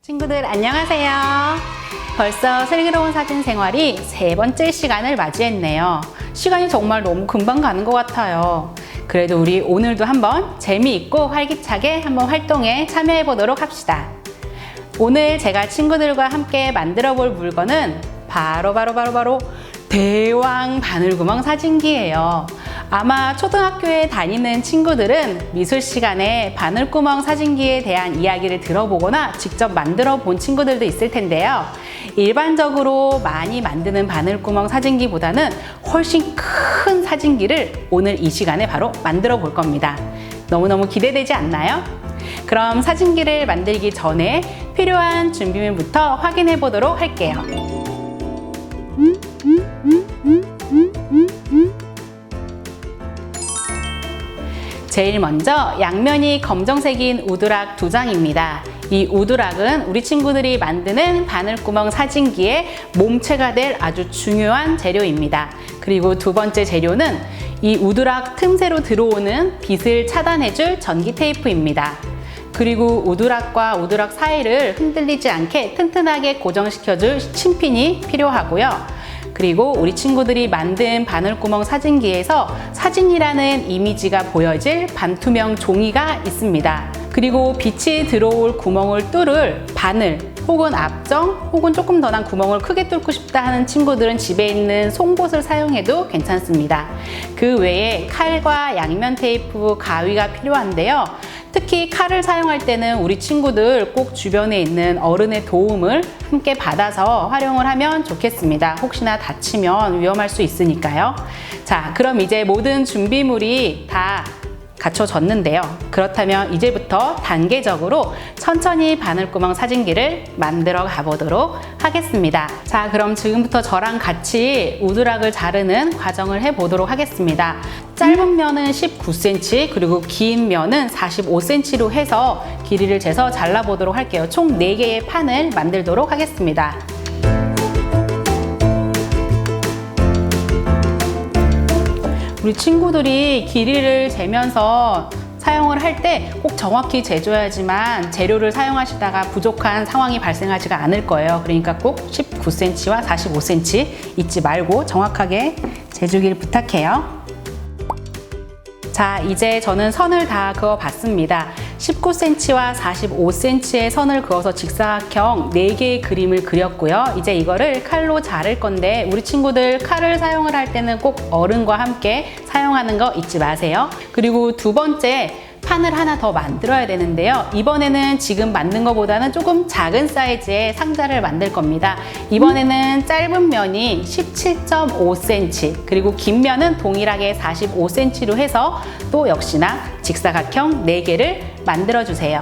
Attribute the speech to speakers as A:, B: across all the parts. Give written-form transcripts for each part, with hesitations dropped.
A: 친구들 안녕하세요. 벌써 슬기로운 사진 생활이 세 번째 시간을 맞이했네요. 시간이 정말 너무 금방 가는 것 같아요. 그래도 우리 오늘도 한번 재미있고 활기차게 한번 활동에 참여해 보도록 합시다. 오늘 제가 친구들과 함께 만들어 볼 물건은 바로 대왕 바늘구멍 사진기예요. 아마 초등학교에 다니는 친구들은 미술 시간에 바늘구멍 사진기에 대한 이야기를 들어보거나 직접 만들어 본 친구들도 있을 텐데요. 일반적으로 많이 만드는 바늘구멍 사진기보다는 훨씬 큰 사진기를 오늘 이 시간에 바로 만들어 볼 겁니다. 너무너무 기대되지 않나요? 그럼 사진기를 만들기 전에 필요한 준비물부터 확인해 보도록 할게요. 제일 먼저 양면이 검정색인 우드락 2장입니다. 이 우드락은 우리 친구들이 만드는 바늘구멍 사진기의 몸체가 될 아주 중요한 재료입니다. 그리고 두 번째 재료는 이 우드락 틈새로 들어오는 빛을 차단해줄 전기 테이프입니다. 그리고 우드락과 우드락 사이를 흔들리지 않게 튼튼하게 고정시켜줄 침핀이 필요하고요. 그리고 우리 친구들이 만든 바늘구멍 사진기에서 사진이라는 이미지가 보여질 반투명 종이가 있습니다. 그리고 빛이 들어올 구멍을 뚫을 바늘 혹은 앞정 혹은 조금 더 난 구멍을 크게 뚫고 싶다 하는 친구들은 집에 있는 송곳을 사용해도 괜찮습니다. 그 외에 칼과 양면 테이프, 가위가 필요한데요. 특히 칼을 사용할 때는 우리 친구들 꼭 주변에 있는 어른의 도움을 함께 받아서 활용을 하면 좋겠습니다. 혹시나 다치면 위험할 수 있으니까요. 자, 그럼 이제 모든 준비물이 다 갖춰졌는데요. 그렇다면 이제부터 단계적으로 천천히 바늘구멍 사진기를 만들어 가보도록 하겠습니다. 자, 그럼 지금부터 저랑 같이 우드락을 자르는 과정을 해보도록 하겠습니다. 짧은 면은 19cm 그리고 긴 면은 45cm로 해서 길이를 재서 잘라보도록 할게요. 총 4개의 판을 만들도록 하겠습니다. 우리 친구들이 길이를 재면서 사용을 할 때 꼭 정확히 재줘야지만 재료를 사용하시다가 부족한 상황이 발생하지가 않을 거예요. 그러니까 꼭 19cm와 45cm 잊지 말고 정확하게 재주길 부탁해요. 자, 이제 저는 선을 다 그어 봤습니다. 19cm와 45cm의 선을 그어서 직사각형 4개의 그림을 그렸고요. 이제 이거를 칼로 자를 건데 우리 친구들 칼을 사용을 할 때는 꼭 어른과 함께 사용하는 거 잊지 마세요. 그리고 두 번째, 판을 하나 더 만들어야 되는데요. 이번에는 지금 만든 것보다는 조금 작은 사이즈의 상자를 만들 겁니다. 이번에는 짧은 면이 17.5cm 그리고 긴 면은 동일하게 45cm로 해서 또 역시나 직사각형 4개를 만들어 주세요.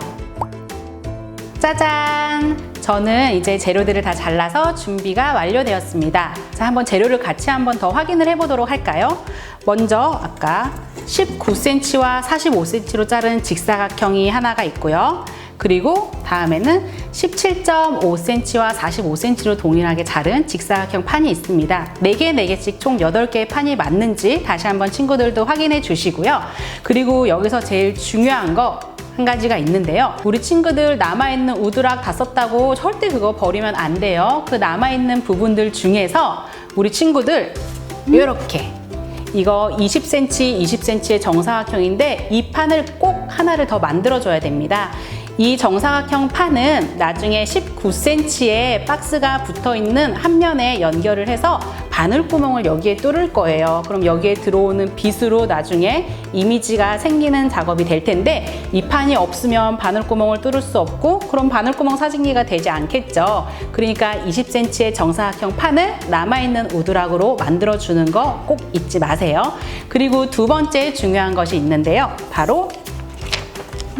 A: 짜잔! 저는 이제 재료들을 다 잘라서 준비가 완료되었습니다. 자, 한번 재료를 같이 한번 더 확인을 해보도록 할까요? 먼저 아까 19cm와 45cm로 자른 직사각형이 하나가 있고요. 그리고 다음에는 17.5cm와 45cm로 동일하게 자른 직사각형 판이 있습니다. 4개씩 총 8개의 판이 맞는지 다시 한번 친구들도 확인해 주시고요. 그리고 여기서 제일 중요한 거 한 가지가 있는데요. 우리 친구들 남아있는 우드락 다 썼다고 절대 그거 버리면 안 돼요. 그 남아있는 부분들 중에서 우리 친구들 이렇게 이거 20cm, 20cm의 정사각형인데 이 판을 꼭 하나를 더 만들어줘야 됩니다. 이 정사각형 판은 나중에 19cm의 박스가 붙어있는 한 면에 연결을 해서 바늘구멍을 여기에 뚫을 거예요. 그럼 여기에 들어오는 빛으로 나중에 이미지가 생기는 작업이 될 텐데 이 판이 없으면 바늘구멍을 뚫을 수 없고 그럼 바늘구멍 사진기가 되지 않겠죠. 그러니까 20cm의 정사각형 판을 남아있는 우드락으로 만들어주는 거 꼭 잊지 마세요. 그리고 두 번째 중요한 것이 있는데요. 바로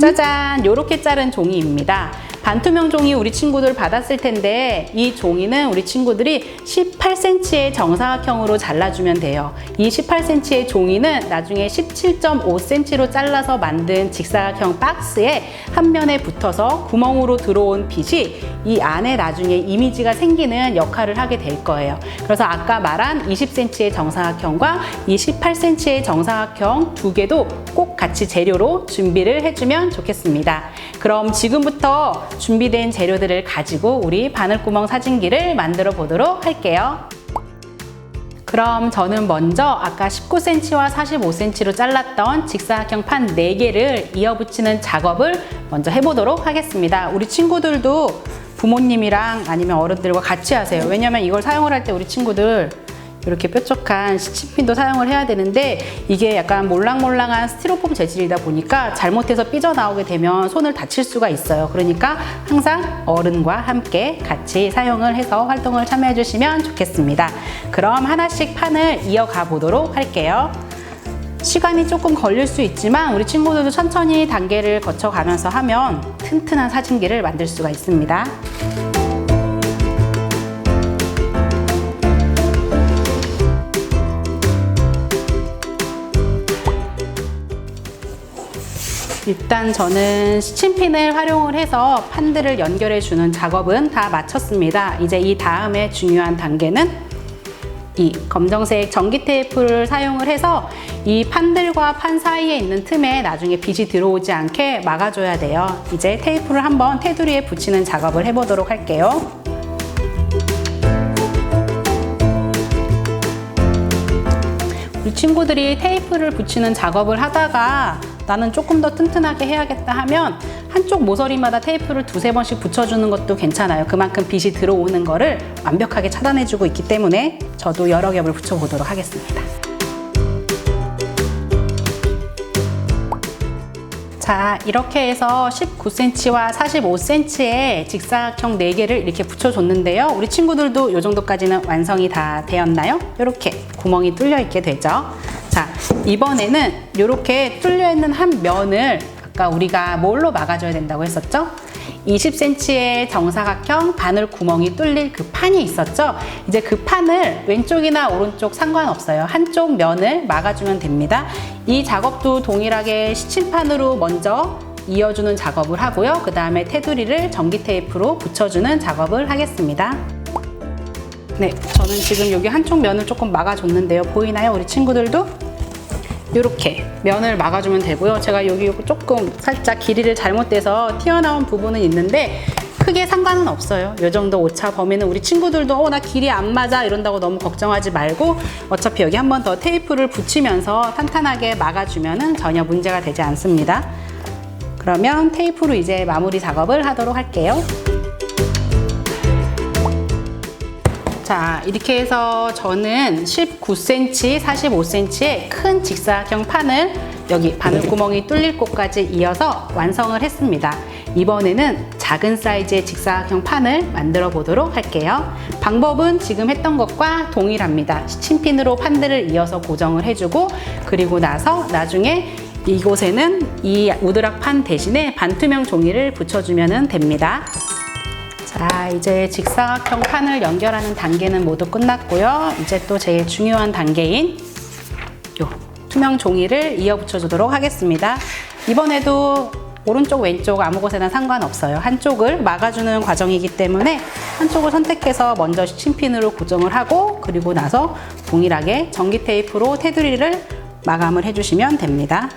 A: 짜잔! 요렇게 자른 종이입니다. 반투명 종이 우리 친구들 받았을 텐데 이 종이는 우리 친구들이 18cm의 정사각형으로 잘라주면 돼요. 이 18cm의 종이는 나중에 17.5cm로 잘라서 만든 직사각형 박스에 한 면에 붙어서 구멍으로 들어온 빛이 이 안에 나중에 이미지가 생기는 역할을 하게 될 거예요. 그래서 아까 말한 20cm의 정사각형과 이 18cm의 정사각형 두 개도 꼭 같이 재료로 준비를 해주면 좋겠습니다. 그럼 지금부터 준비된 재료들을 가지고 우리 바늘구멍 사진기를 만들어 보도록 할게요. 그럼 저는 먼저 아까 19cm와 45cm로 잘랐던 직사각형 판 4개를 이어붙이는 작업을 먼저 해보도록 하겠습니다. 우리 친구들도 부모님이랑 아니면 어른들과 같이 하세요. 왜냐면 이걸 사용을 할 때 우리 친구들 이렇게 뾰족한 스친핀도 사용을 해야 되는데 이게 약간 몰랑몰랑한 스티로폼 재질이다 보니까 잘못해서 삐져나오게 되면 손을 다칠 수가 있어요. 그러니까 항상 어른과 함께 같이 사용을 해서 활동을 참여해 주시면 좋겠습니다. 그럼 하나씩 판을 이어가 보도록 할게요. 시간이 조금 걸릴 수 있지만 우리 친구들도 천천히 단계를 거쳐가면서 하면 튼튼한 사진기를 만들 수가 있습니다. 일단 저는 스친핀을 활용을 해서 판들을 연결해 주는 작업은 다 마쳤습니다. 이제 이 다음에 중요한 단계는 이 검정색 전기 테이프를 사용을 해서 이 판들과 판 사이에 있는 틈에 나중에 빛이 들어오지 않게 막아줘야 돼요. 이제 테이프를 한번 테두리에 붙이는 작업을 해보도록 할게요. 우리 친구들이 테이프를 붙이는 작업을 하다가 나는 조금 더 튼튼하게 해야겠다 하면 한쪽 모서리마다 테이프를 2~3번씩 붙여주는 것도 괜찮아요. 그만큼 빛이 들어오는 거를 완벽하게 차단해주고 있기 때문에 저도 여러 겹을 붙여보도록 하겠습니다. 자, 이렇게 해서 19cm와 45cm의 직사각형 4개를 이렇게 붙여줬는데요. 우리 친구들도 이 정도까지는 완성이 다 되었나요? 이렇게 구멍이 뚫려 있게 되죠. 자, 이번에는 이렇게 뚫려 있는 한 면을 아까 우리가 뭘로 막아줘야 된다고 했었죠? 20cm의 정사각형 바늘 구멍이 뚫릴 그 판이 있었죠? 이제 그 판을 왼쪽이나 오른쪽 상관없어요. 한쪽 면을 막아주면 됩니다. 이 작업도 동일하게 시침판으로 먼저 이어주는 작업을 하고요. 그 다음에 테두리를 전기 테이프로 붙여주는 작업을 하겠습니다. 네, 저는 지금 여기 한쪽 면을 조금 막아줬는데요. 보이나요? 우리 친구들도? 이렇게 면을 막아주면 되고요. 제가 여기 조금 살짝 길이를 잘못돼서 튀어나온 부분은 있는데 크게 상관은 없어요. 이 정도 오차 범위는 우리 친구들도 나 길이 안 맞아 이런다고 너무 걱정하지 말고 어차피 여기 한 번 더 테이프를 붙이면서 탄탄하게 막아주면 전혀 문제가 되지 않습니다. 그러면 테이프로 이제 마무리 작업을 하도록 할게요. 자, 이렇게 해서 저는 19cm, 45cm의 큰 직사각형 판을 여기 바늘구멍이 뚫릴 곳까지 이어서 완성을 했습니다. 이번에는 작은 사이즈의 직사각형 판을 만들어 보도록 할게요. 방법은 지금 했던 것과 동일합니다. 시침핀으로 판들을 이어서 고정을 해주고 그리고 나서 나중에 이곳에는 이 우드락 판 대신에 반투명 종이를 붙여주면 됩니다. 자, 이제 직사각형 판을 연결하는 단계는 모두 끝났고요. 이제 또 제일 중요한 단계인 요 투명 종이를 이어 붙여주도록 하겠습니다. 이번에도 오른쪽 왼쪽 아무 곳에나 상관없어요. 한쪽을 막아주는 과정이기 때문에 한쪽을 선택해서 먼저 시침핀으로 고정을 하고 그리고 나서 동일하게 전기 테이프로 테두리를 마감을 해주시면 됩니다.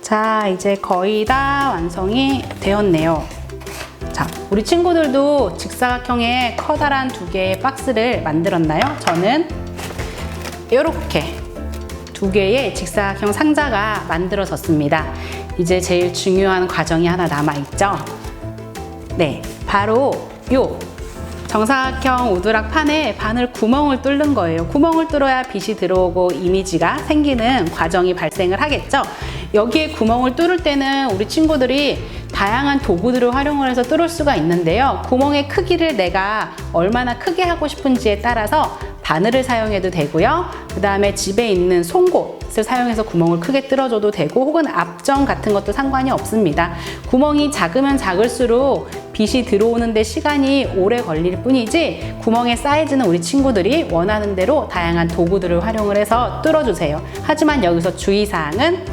A: 자, 이제 거의 다 완성이 되었네요. 자, 우리 친구들도 직사각형의 커다란 2개의 박스를 만들었나요? 저는 이렇게 2개의 직사각형 상자가 만들어졌습니다. 이제 제일 중요한 과정이 하나 남아있죠? 네, 바로 요 정사각형 우드락 판에 바늘 구멍을 뚫는 거예요. 구멍을 뚫어야 빛이 들어오고 이미지가 생기는 과정이 발생을 하겠죠. 여기에 구멍을 뚫을 때는 우리 친구들이 다양한 도구들을 활용을 해서 뚫을 수가 있는데요. 구멍의 크기를 내가 얼마나 크게 하고 싶은지에 따라서 바늘을 사용해도 되고요. 그 다음에 집에 있는 송곳, 빗을 사용해서 구멍을 크게 뚫어줘도 되고 혹은 앞정 같은 것도 상관이 없습니다. 구멍이 작으면 작을수록 빛이 들어오는데 시간이 오래 걸릴 뿐이지 구멍의 사이즈는 우리 친구들이 원하는 대로 다양한 도구들을 활용을 해서 뚫어주세요. 하지만 여기서 주의사항은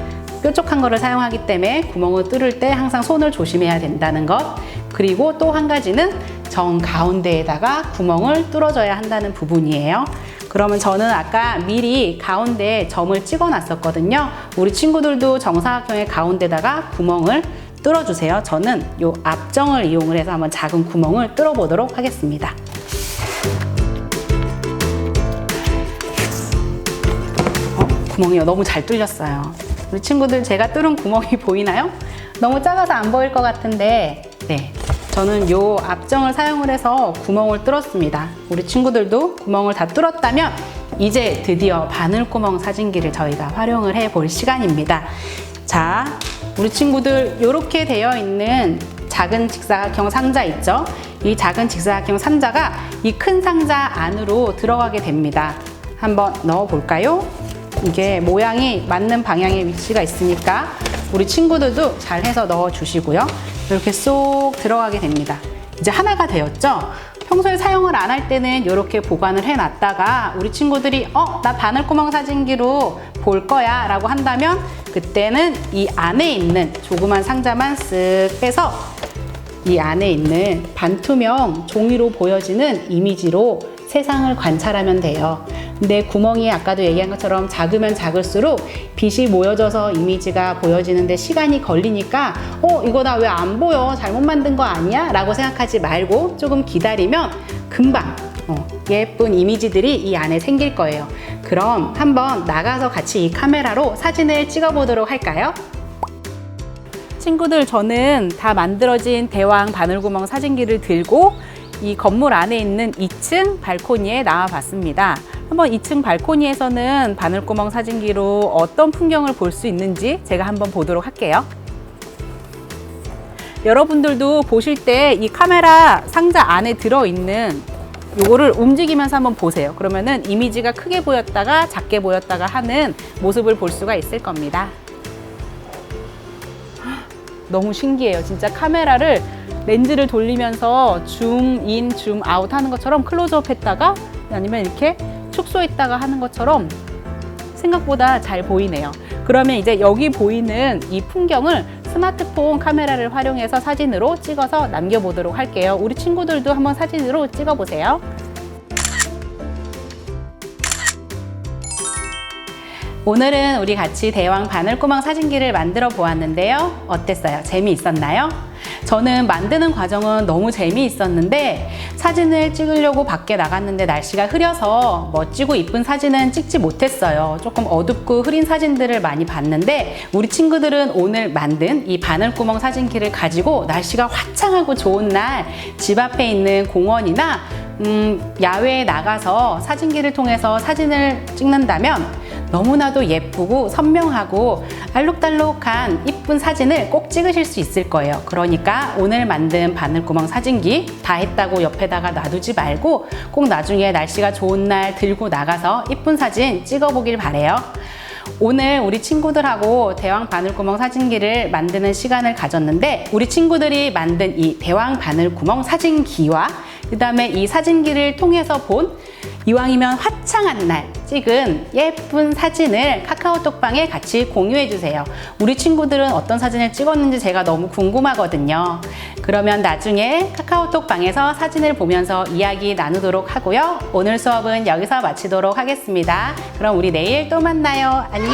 A: 뾰족한 거를 사용하기 때문에 구멍을 뚫을 때 항상 손을 조심해야 된다는 것, 그리고 또 한 가지는 정 가운데에다가 구멍을 뚫어줘야 한다는 부분이에요. 그러면 저는 아까 미리 가운데에 점을 찍어 놨었거든요. 우리 친구들도 정사각형의 가운데다가 구멍을 뚫어주세요. 저는 이 앞정을 이용을 해서 한번 작은 구멍을 뚫어 보도록 하겠습니다. 구멍이 너무 잘 뚫렸어요. 우리 친구들 제가 뚫은 구멍이 보이나요? 너무 작아서 안 보일 것 같은데, 네, 저는 이 앞정을 사용을 해서 구멍을 뚫었습니다. 우리 친구들도 구멍을 다 뚫었다면 이제 드디어 바늘구멍 사진기를 저희가 활용을 해 볼 시간입니다. 자, 우리 친구들 이렇게 되어 있는 작은 직사각형 상자 있죠? 이 작은 직사각형 상자가 이 큰 상자 안으로 들어가게 됩니다. 한번 넣어 볼까요? 이게 모양이 맞는 방향의 위치가 있으니까 우리 친구들도 잘 해서 넣어 주시고요. 이렇게 쏙 들어가게 됩니다. 이제 하나가 되었죠? 평소에 사용을 안 할 때는 이렇게 보관을 해 놨다가 우리 친구들이 나 바늘구멍 사진기로 볼 거야 라고 한다면 그때는 이 안에 있는 조그만 상자만 쓱 빼서 이 안에 있는 반투명 종이로 보여지는 이미지로 세상을 관찰하면 돼요. 근데 구멍이 아까도 얘기한 것처럼 작으면 작을수록 빛이 모여져서 이미지가 보여지는데 시간이 걸리니까 이거 나 왜 안 보여? 잘못 만든 거 아니야? 라고 생각하지 말고 조금 기다리면 금방 예쁜 이미지들이 이 안에 생길 거예요. 그럼 한번 나가서 같이 이 카메라로 사진을 찍어 보도록 할까요? 친구들, 저는 다 만들어진 대왕 바늘구멍 사진기를 들고 이 건물 안에 있는 2층 발코니에 나와 봤습니다. 한번 2층 발코니에서는 바늘구멍 사진기로 어떤 풍경을 볼 수 있는지 제가 한번 보도록 할게요. 여러분들도 보실 때 이 카메라 상자 안에 들어있는 요거를 움직이면서 한번 보세요. 그러면은 이미지가 크게 보였다가 작게 보였다가 하는 모습을 볼 수가 있을 겁니다. 너무 신기해요. 진짜 카메라를 렌즈를 돌리면서 줌인, 줌아웃 하는 것처럼 클로즈업 했다가 아니면 이렇게 축소했다가 하는 것처럼 생각보다 잘 보이네요. 그러면 이제 여기 보이는 이 풍경을 스마트폰 카메라를 활용해서 사진으로 찍어서 남겨보도록 할게요. 우리 친구들도 한번 사진으로 찍어보세요. 오늘은 우리 같이 대왕 바늘구멍 사진기를 만들어 보았는데요. 어땠어요? 재미있었나요? 저는 만드는 과정은 너무 재미있었는데 사진을 찍으려고 밖에 나갔는데 날씨가 흐려서 멋지고 이쁜 사진은 찍지 못했어요. 조금 어둡고 흐린 사진들을 많이 봤는데 우리 친구들은 오늘 만든 이 바늘구멍 사진기를 가지고 날씨가 화창하고 좋은 날 집 앞에 있는 공원이나 야외에 나가서 사진기를 통해서 사진을 찍는다면 너무나도 예쁘고 선명하고 알록달록한 이쁜 사진을 꼭 찍으실 수 있을 거예요. 그러니까 오늘 만든 바늘구멍 사진기 다 했다고 옆에다가 놔두지 말고 꼭 나중에 날씨가 좋은 날 들고 나가서 이쁜 사진 찍어보길 바래요. 오늘 우리 친구들하고 대왕 바늘구멍 사진기를 만드는 시간을 가졌는데 우리 친구들이 만든 이 대왕 바늘구멍 사진기와 그 다음에 이 사진기를 통해서 본 이왕이면 화창한 날 찍은 예쁜 사진을 카카오톡방에 같이 공유해 주세요. 우리 친구들은 어떤 사진을 찍었는지 제가 너무 궁금하거든요. 그러면 나중에 카카오톡방에서 사진을 보면서 이야기 나누도록 하고요. 오늘 수업은 여기서 마치도록 하겠습니다. 그럼 우리 내일 또 만나요. 안녕.